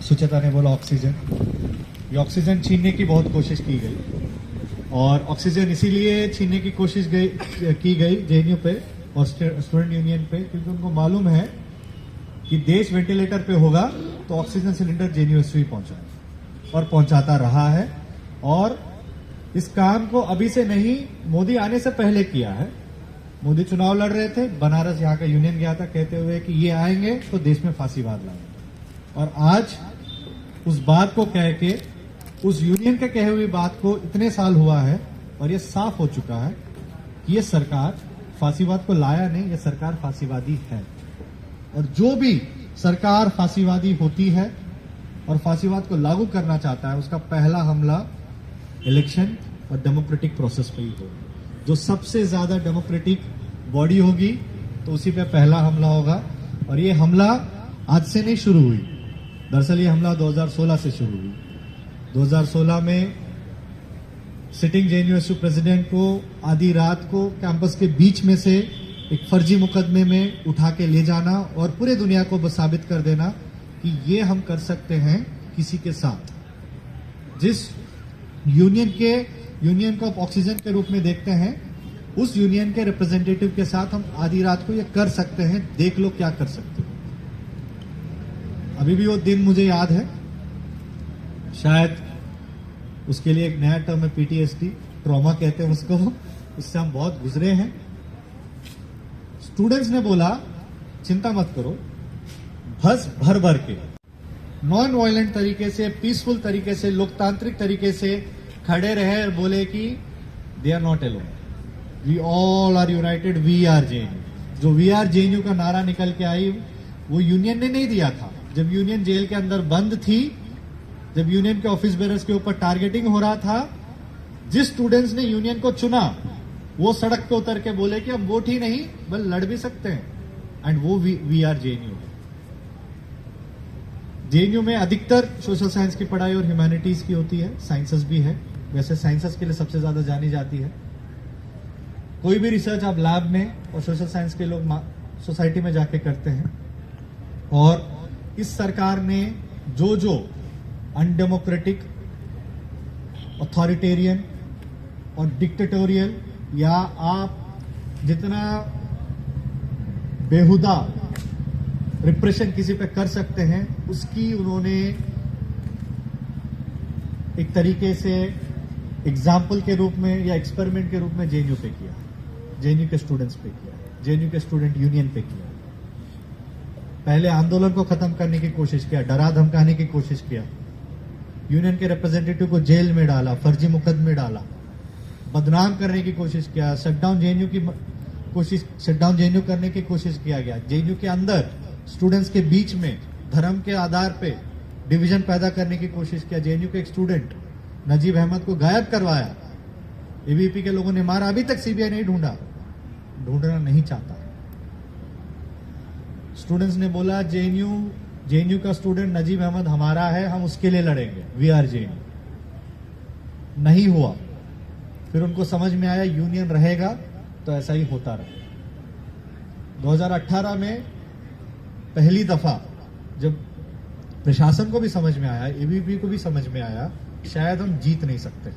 सुचेता ने बोला ऑक्सीजन, ये ऑक्सीजन छीनने की बहुत कोशिश की गई और ऑक्सीजन इसीलिए छीनने की कोशिश की गई जेएनयू पे और स्टूडेंट यूनियन पे, क्योंकि उनको मालूम है कि देश वेंटिलेटर पे होगा तो ऑक्सीजन सिलेंडर जेएनयूएसयू ही पहुंचाए और पहुंचाता रहा है। और इस काम को अभी से नहीं, मोदी आने से पहले किया है। मोदी चुनाव लड़ रहे थे, बनारस यहाँ का यूनियन गया था कहते हुए कि ये आएंगे तो देश में फांसीवाद लाएंगे, और आज उस बात को कह के, उस यूनियन के कहे हुई बात को इतने साल हुआ है और ये साफ हो चुका है कि ये सरकार फांसीवाद को लाया नहीं, ये सरकार फांसीवादी है। और जो भी सरकार फांसीवादी होती है और फांसीवाद को लागू करना चाहता है, उसका पहला हमला इलेक्शन और डेमोक्रेटिक प्रोसेस पे ही होगा। जो सबसे ज्यादा डेमोक्रेटिक बॉडी होगी तो उसी पे पहला हमला होगा। और ये हमला आज से नहीं शुरू हुई, दरअसल ये हमला 2016 से शुरू हुई। 2016 में सिटिंग जेएनयूएसयू प्रेसिडेंट को आधी रात को कैंपस के बीच में से एक फर्जी मुकदमे में उठा के ले जाना और पूरे दुनिया को साबित कर देना कि ये हम कर सकते हैं किसी के साथ। जिस यूनियन को आप ऑक्सीजन के रूप में देखते हैं, उस यूनियन के रिप्रेजेंटेटिव के साथ हम आधी रात को ये कर सकते हैं, देख लो क्या कर सकते हो। अभी भी वो दिन मुझे याद है, शायद उसके लिए एक नया टर्म है पीटीएसडी, ट्रॉमा कहते हैं उसको, उससे हम बहुत गुजरे हैं। स्टूडेंट्स ने बोला चिंता मत करो, बस भर भर के नॉन वायलेंट तरीके से, पीसफुल तरीके से, लोकतांत्रिक तरीके से खड़े रहे और बोले कि they are not alone, we all are united, we are JNU. जो वी आर जेएनयू का नारा निकल के आई वो यूनियन ने नहीं दिया था। जब यूनियन जेल के अंदर बंद थी, जब यूनियन के ऑफिस बेरर्स के ऊपर टारगेटिंग हो रहा था, जिस स्टूडेंट्स ने यूनियन को चुना वो सड़क पे उतर के बोले कि हम वोट ही नहीं बल्कि लड़ भी सकते हैं, एंड वो वी आर जेएनयू। जेएनयू में अधिकतर सोशल साइंस की पढ़ाई और ह्यूमैनिटीज की होती है, साइंसेस भी है। वैसे साइंसेस के लिए सबसे ज्यादा जानी जाती है। कोई भी रिसर्च आप लैब में और सोशल साइंस के लोग सोसाइटी में जाके करते हैं। और इस सरकार ने जो अनडेमोक्रेटिक, अथॉरिटेरियन और डिक्टेटोरियल, या आप जितना बेहुदा रिप्रेशन किसी पे कर सकते हैं, उसकी उन्होंने एक तरीके से एग्जाम्पल के रूप में या एक्सपेरिमेंट के रूप में जेएनयू पे किया, जेएनयू के स्टूडेंट्स पे किया, जेएनयू के स्टूडेंट यूनियन पे किया। पहले आंदोलन को खत्म करने की कोशिश किया, डरा धमकाने की कोशिश किया, यूनियन के रिप्रेजेंटेटिव को जेल में डाला, फर्जी मुकदमे डाला, बदनाम करने की कोशिश किया, शटडाउन जेएनयू करने की कोशिश किया गया। जेएनयू के अंदर स्टूडेंट्स के बीच में धर्म के आधार पे डिवीजन पैदा करने की कोशिश किया। जेएनयू के एक स्टूडेंट नजीब अहमद को गायब करवाया, एबीवीपी के लोगों ने मारा, अभी तक सीबीआई नहीं ढूंढना नहीं चाहता। स्टूडेंट्स ने बोला जेएनयू का स्टूडेंट नजीब अहमद हमारा है, हम उसके लिए लड़ेंगे, वी आर जेएनयू। नहीं हुआ। फिर उनको समझ में आया यूनियन रहेगा तो ऐसा ही होता रहेगा। 2018 में पहली दफा जब प्रशासन को भी समझ में आया, एबीवीपी को भी समझ में आया, शायद हम जीत नहीं सकते,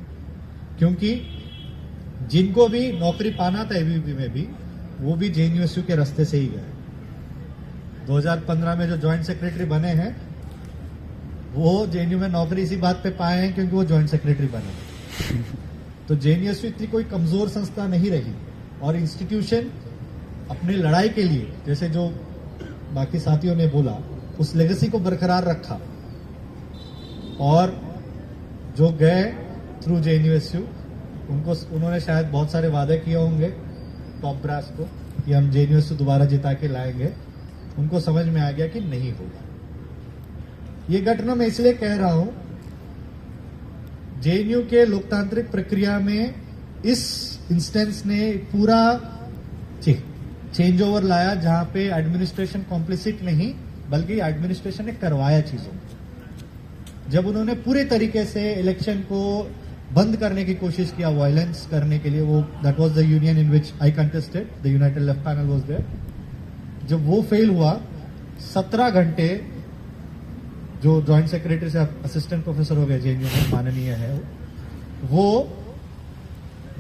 क्योंकि जिनको भी नौकरी पाना था एबीवीपी में भी, वो भी जेएनयूएसयू के रास्ते से ही गए। 2015 में जो ज्वाइंट सेक्रेटरी बने हैं, वो जेएनयू में नौकरी इसी बात पे पाए हैं क्योंकि वो ज्वाइंट सेक्रेटरी बने। तो जेएनयूएसयू इतनी कोई कमजोर संस्था नहीं रही, और इंस्टीट्यूशन अपने लड़ाई के लिए, जैसे जो बाकी साथियों ने बोला, उस लेगेसी को बरकरार रखा। और जो गए थ्रू जेएनयूएसयू, उन्होंने शायद बहुत सारे वादे किए होंगे टॉप ब्रास को कि हम जेएनयूएसयू दोबारा जिता के लाएंगे। उनको समझ में आ गया कि नहीं होगा। ये घटना मैं इसलिए कह रहा हूं, जेएनयू के लोकतांत्रिक प्रक्रिया में इस इंस्टेंस ने पूरा चेंज ओवर लाया, जहां पे एडमिनिस्ट्रेशन कॉम्प्लिसिट नहीं बल्कि एडमिनिस्ट्रेशन ने करवाया चीजों। जब उन्होंने पूरे तरीके से इलेक्शन को बंद करने की कोशिश किया, वायलेंस करने के लिए, वो that was the union in which I contested, the united left panel was there. जब वो फेल हुआ, 17 घंटे जो जॉइंट सेक्रेटरी से असिस्टेंट प्रोफेसर हो गए जेएनयू में, माननीय है वो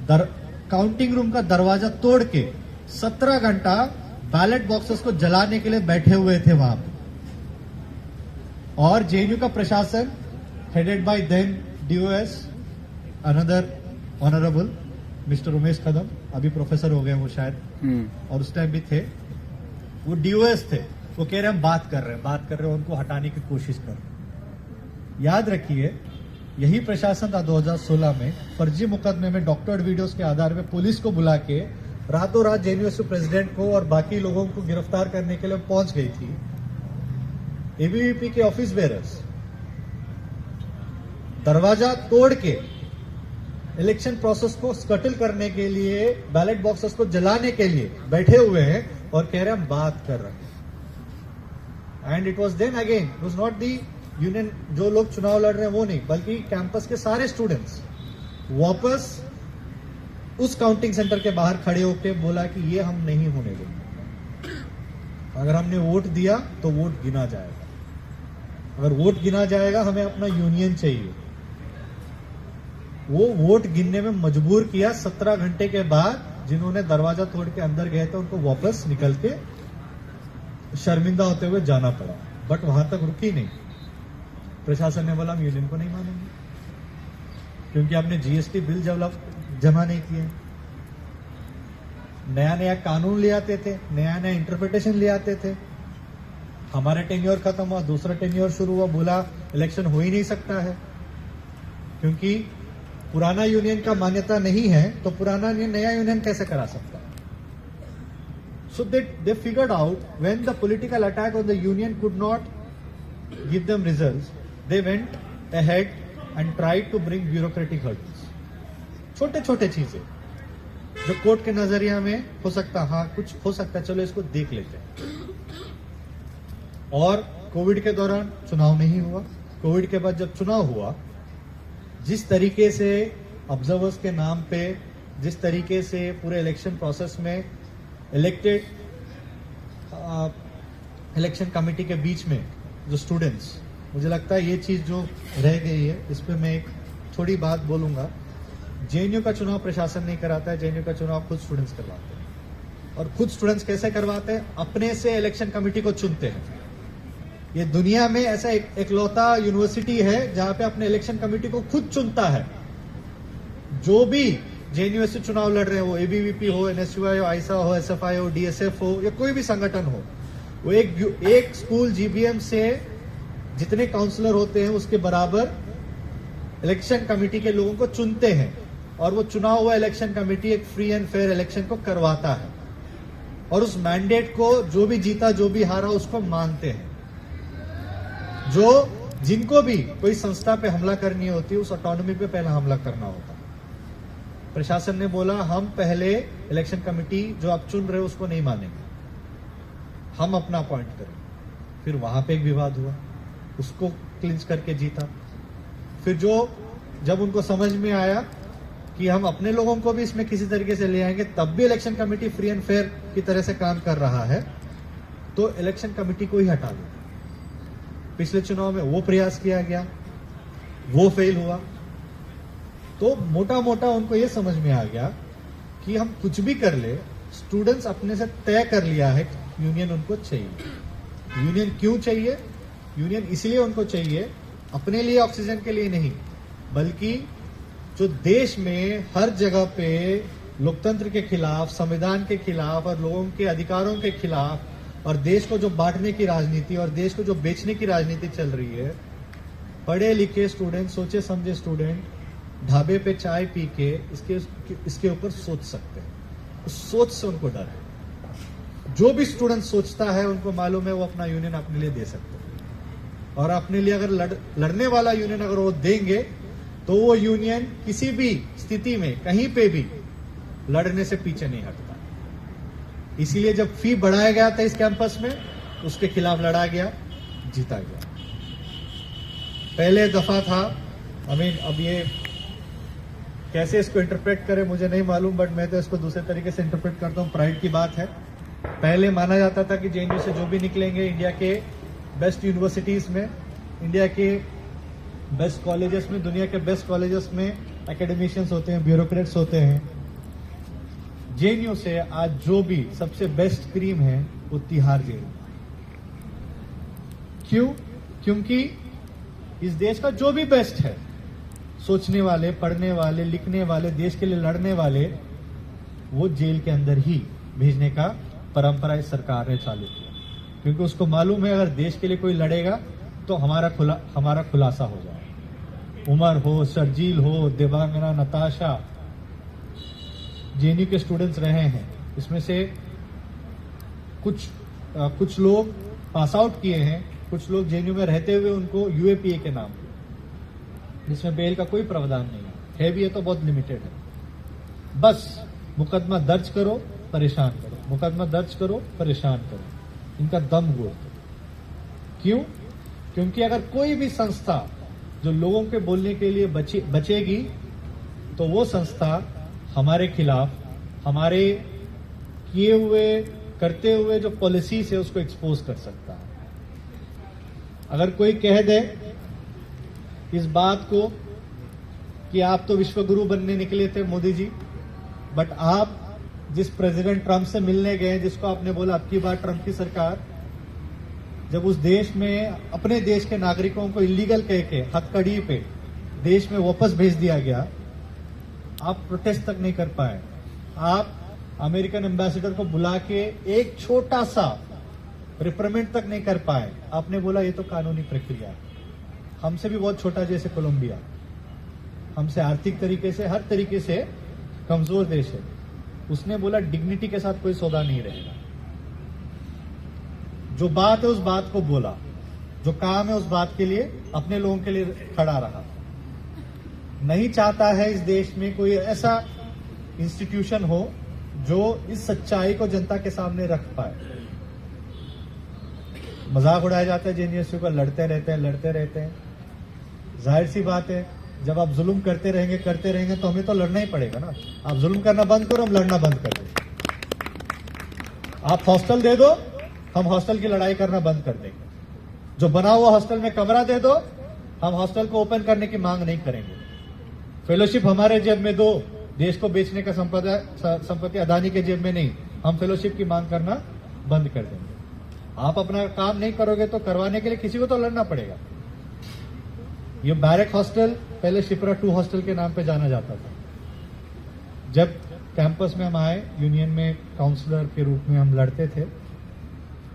काउंटिंग रूम का दरवाजा तोड़ के 17 घंटा बैलेट बॉक्सेस को जलाने के लिए बैठे हुए थे वहां पे। और जेएनयू का प्रशासन headed by then DOS another honourable mister Umesh Kadam, अभी प्रोफेसर हो गए वो शायद, और उस टाइम भी थे, वो डीओएस थे। वो कह रहे हैं हम बात कर रहे हैं, उनको हटाने की कोशिश कर रहे हैं। याद रखिए यही प्रशासन था 2016 में फर्जी मुकदमे में डॉक्टर्ड वीडियोस के आधार में पुलिस को बुला के रातों रात जेएनयू प्रेसिडेंट को और बाकी लोगों को गिरफ्तार करने के लिए पहुंच गई थी। एबीवीपी के ऑफिस बेरर्स दरवाजा तोड़ के इलेक्शन प्रोसेस को स्कटल करने के लिए, बैलेट बॉक्सेस को जलाने के लिए बैठे हुए हैं और कह रहे हैं हम बात कर रहे हैं। And it was then again, it was not the union, जो लोग चुनाव लड़ रहे हैं वो नहीं, बल्कि कैंपस के सारे स्टूडेंट्स वापस उस काउंटिंग सेंटर के बाहर खड़े होकर बोला कि ये हम नहीं होने देंगे। अगर हमने वोट दिया तो वोट गिना जाएगा, अगर वोट गिना जाएगा हमें अपना यूनियन चाहिए। वो वोट गिनने में मजबूर किया। 17 घंटे के बाद जिन्होंने दरवाजा तोड़ के अंदर गए थे उनको वापस निकल के शर्मिंदा होते हुए जाना पड़ा, बट वहां तक रुकी नहीं। प्रशासन ने बोला हम यूनियन को नहीं मानेंगे क्योंकि आपने जीएसटी बिल जमा नहीं किए, नया नया कानून ले आते थे, नया नया इंटरप्रिटेशन ले आते थे। हमारा टेन्योर खत्म हुआ, दूसरा टेन्योर शुरू हुआ, बोला इलेक्शन हो ही नहीं सकता है क्योंकि पुराना यूनियन का मान्यता नहीं है, तो पुराना नया यूनियन कैसे करा सकता है। So they figured out when the political attack on the union could not give them results, they went ahead and tried to bring bureaucratic hurdles. छोटे छोटे चीजें जो कोर्ट के नजरिया में हो सकता, हाँ कुछ हो सकता है, चलो इसको देख लेते हैं। और कोविड के दौरान चुनाव नहीं हुआ, कोविड के बाद जब चुनाव हुआ, जिस तरीके से ऑब्जर्वर्स के नाम पे, जिस तरीके से पूरे इलेक्शन प्रोसेस में इलेक्टेड इलेक्शन कमेटी के बीच में जो स्टूडेंट्स, मुझे लगता है ये चीज जो रह गई है, इस पे मैं एक थोड़ी बात बोलूंगा। जेएनयू का चुनाव प्रशासन नहीं कराता है, जेएनयू का चुनाव खुद स्टूडेंट्स करवाते हैं। और खुद स्टूडेंट्स कैसे करवाते हैं? अपने से इलेक्शन कमेटी को चुनते हैं। ये दुनिया में ऐसा एकलौता यूनिवर्सिटी है जहां पे अपने इलेक्शन कमेटी को खुद चुनता है। जो भी जेएनयू से चुनाव लड़ रहे हैं, वो एबीवीपी हो, एनएसयूआई हो, आईसा हो, एसएफआई हो, डीएसएफ हो, या कोई भी संगठन हो, वो एक स्कूल जीबीएम से जितने काउंसलर होते हैं उसके बराबर इलेक्शन कमेटी के लोगों को चुनते हैं। और वो चुना हुआ इलेक्शन कमेटी एक फ्री एंड फेयर इलेक्शन को करवाता है और उस मैंडेट को जो भी जीता, जो भी हारा, उसको मानते हैं। जिनको भी कोई संस्था पे हमला करनी होती है, उस ऑटोनॉमी पे पहला हमला करना होता है। प्रशासन ने बोला हम पहले इलेक्शन कमेटी जो आप चुन रहे हो उसको नहीं मानेंगे, हम अपना अपॉइंट करेंगे। फिर वहां पे एक विवाद हुआ, उसको क्लिंच करके जीता। फिर जब उनको समझ में आया कि हम अपने लोगों को भी इसमें किसी तरीके से ले आएंगे, तब भी election committee free and fair की तरह से काम कर रहा है, तो इलेक्शन कमेटी को ही हटा दो। पिछले चुनाव में वो प्रयास किया गया, वो फेल हुआ। तो मोटा मोटा उनको ये समझ में आ गया कि हम कुछ भी कर ले, स्टूडेंट्स अपने से तय कर लिया है यूनियन उनको चाहिए। यूनियन क्यों चाहिए? यूनियन इसलिए उनको चाहिए, अपने लिए ऑक्सीजन के लिए नहीं, बल्कि जो देश में हर जगह पे लोकतंत्र के खिलाफ, संविधान के खिलाफ और लोगों के अधिकारों के खिलाफ, और देश को जो बांटने की राजनीति और देश को जो बेचने की राजनीति चल रही है, पढ़े लिखे स्टूडेंट, सोचे समझे स्टूडेंट ढाबे पे चाय पी के इसके ऊपर सोच सकते हैं। उस सोच से उनको डर है। जो भी स्टूडेंट सोचता है उनको मालूम है वो अपना यूनियन अपने लिए दे सकते हैं, और अपने लिए अगर लड़ने वाला यूनियन अगर वो देंगे तो वो यूनियन किसी भी स्थिति में कहीं पे भी लड़ने से पीछे नहीं हटता। इसीलिए जब फी बढ़ाया गया था इस कैंपस में, उसके खिलाफ लड़ा गया, जीता गया। पहले दफा था, अब ये कैसे इसको इंटरप्रेट करें मुझे नहीं मालूम, बट मैं तो इसको दूसरे तरीके से इंटरप्रेट करता हूं। प्राइड की बात है। पहले माना जाता था कि जेएनयू से जो भी निकलेंगे इंडिया के बेस्ट यूनिवर्सिटीज में, इंडिया के बेस्ट कॉलेजेस में, दुनिया के बेस्ट कॉलेजेस में एकेडमिशियंस होते हैं, ब्यूरोक्रेट्स होते हैं। जेएनयू से आज जो भी सबसे बेस्ट क्रीम है वो तिहाड़ जेल। क्यों? क्योंकि इस देश का जो भी बेस्ट है, सोचने वाले, पढ़ने वाले, लिखने वाले, देश के लिए लड़ने वाले, वो जेल के अंदर ही भेजने का परंपरा इस सरकार ने चालू किया। क्योंकि उसको मालूम है अगर देश के लिए कोई लड़ेगा तो हमारा खुलासा हो जाए। उमर हो, शर्जील हो, देवांगना, नताशा, जेएनयू के स्टूडेंट्स रहे हैं। इसमें से कुछ लोग पास आउट किए हैं, कुछ लोग जेएनयू में रहते हुए उनको यूएपीए के नाम पे, जिसमें बेल का कोई प्रावधान नहीं है भी है तो बहुत लिमिटेड है। बस मुकदमा दर्ज करो, परेशान करो, मुकदमा दर्ज करो, परेशान करो, इनका दम घोट दो। क्यों? क्योंकि अगर कोई भी संस्था जो लोगों के बोलने के लिए बचेगी तो वो संस्था हमारे खिलाफ, हमारे किए हुए, करते हुए जो पॉलिसीज है उसको एक्सपोज कर सकता है। अगर कोई कह दे इस बात को कि आप तो विश्वगुरु बनने निकले थे मोदी जी, बट आप जिस प्रेसिडेंट ट्रंप से मिलने गए, जिसको आपने बोला अब की बार ट्रंप की सरकार, जब उस देश में अपने देश के नागरिकों को इलीगल कह के हथकड़ी पे देश में वापस भेज दिया गया, आप प्रोटेस्ट तक नहीं कर पाए। आप अमेरिकन एम्बेसडर को बुला के एक छोटा सा रिप्रेमेंट तक नहीं कर पाए। आपने बोला ये तो कानूनी प्रक्रिया है। हमसे भी बहुत छोटा जैसे कोलंबिया, हमसे आर्थिक तरीके से, हर तरीके से कमजोर देश है। उसने बोला डिग्निटी के साथ कोई सौदा नहीं रहेगा। जो बात है उस बात को बोला, जो काम है उस बात के लिए अपने लोगों के लिए खड़ा रहा। नहीं चाहता है इस देश में कोई ऐसा इंस्टीट्यूशन हो जो इस सच्चाई को जनता के सामने रख पाए। मजाक उड़ाया जाता है जेएनयू का, लड़ते रहते हैं। जाहिर सी बात है, जब आप जुल्म करते रहेंगे तो हमें तो लड़ना ही पड़ेगा ना। आप जुल्म करना बंद करो, हम लड़ना बंद कर देंगे। आप हॉस्टल दे दो, हम हॉस्टल की लड़ाई करना बंद कर देंगे। जो बना हुआ हॉस्टल में कमरा दे दो, हम हॉस्टल को ओपन करने की मांग नहीं करेंगे। फेलोशिप हमारे जेब में दो, देश को बेचने का संपत्ति अदानी के जेब में नहीं, हम फेलोशिप की मांग करना बंद कर देंगे। आप अपना काम नहीं करोगे तो करवाने के लिए किसी को तो लड़ना पड़ेगा। ये बैरक हॉस्टल पहले शिप्रा 2 हॉस्टल के नाम पे जाना जाता था। जब कैंपस में हम आए, यूनियन में काउंसलर के रूप में हम लड़ते थे,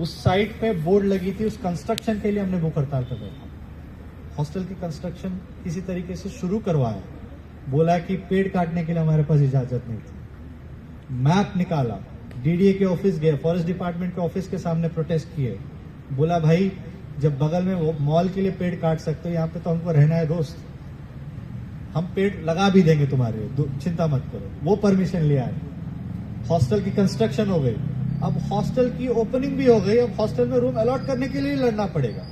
उस साइट पे बोर्ड लगी थी, उस कंस्ट्रक्शन के लिए हमने भूख हड़ताल कर बैठा। हॉस्टल की कंस्ट्रक्शन किसी तरीके से शुरू करवाया, बोला कि पेड़ काटने के लिए हमारे पास इजाजत नहीं थी। मैप निकाला, डीडीए के ऑफिस गए, फॉरेस्ट डिपार्टमेंट के ऑफिस के सामने प्रोटेस्ट किए। बोला भाई जब बगल में वो मॉल के लिए पेड़ काट सकते हो, यहाँ पे तो हमको रहना है दोस्त, हम पेड़ लगा भी देंगे तुम्हारे, चिंता मत करो। वो परमिशन ले आए, हॉस्टल की कंस्ट्रक्शन हो गई। अब हॉस्टल की ओपनिंग भी हो गई, अब हॉस्टल में रूम अलॉट करने के लिए लड़ना पड़ेगा।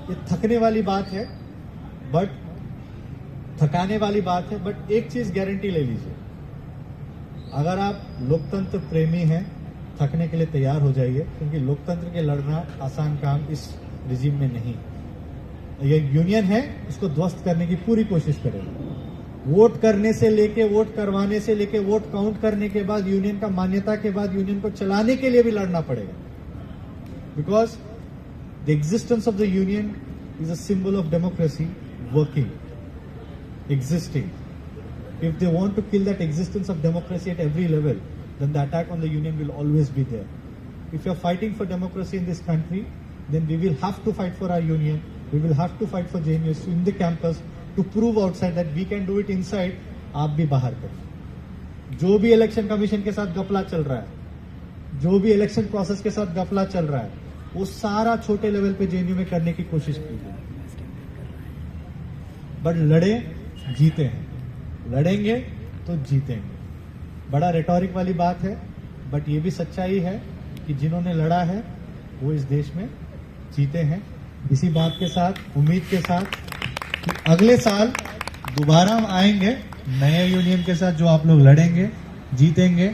ये थकने वाली बात है, बट थकाने वाली बात है। बट एक चीज गारंटी ले लीजिए, अगर आप लोकतंत्र प्रेमी हैं, थकने के लिए तैयार हो जाइए, क्योंकि लोकतंत्र के लड़ना आसान काम इस रिजीम में नहीं। ये यूनियन है, इसको ध्वस्त करने की पूरी कोशिश करेंगे। वोट करने से लेके, वोट करवाने से लेके, वोट काउंट करने के बाद, यूनियन का मान्यता के बाद यूनियन को चलाने के लिए भी लड़ना पड़ेगा। Because the existence of the union is a symbol of democracy working, existing. If they want to kill that existence of democracy at every level, then the attack on the union will always be there. If you're fighting for democracy in this country, then we will have to fight for our union. We will have to fight for JNUs in the campus to prove outside that we can do it inside. आप भी बाहर करें। जो भी election commission के साथ गफला चल रहा है, जो भी इलेक्शन प्रोसेस के साथ गफला चल रहा है, वो सारा छोटे लेवल पे जेएनयू में करने की कोशिश कीजिए। बट लड़े जीते हैं, लड़ेंगे तो जीतेंगे। बड़ा रेटोरिक वाली बात है, बट ये भी सच्चाई है कि जिन्होंने लड़ा है वो इस देश में जीते हैं। इसी बात के साथ, उम्मीद के साथ कि अगले साल दोबारा हम आएंगे नए यूनियन के साथ, जो आप लोग लड़ेंगे, जीतेंगे।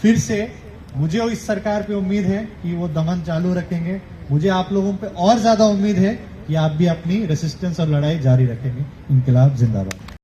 फिर से मुझे इस सरकार पे उम्मीद है कि वो दमन चालू रखेंगे। मुझे आप लोगों पे और ज्यादा उम्मीद है कि आप भी अपनी रेसिस्टेंस और लड़ाई जारी रखेंगे। इनकलाब जिंदाबाद।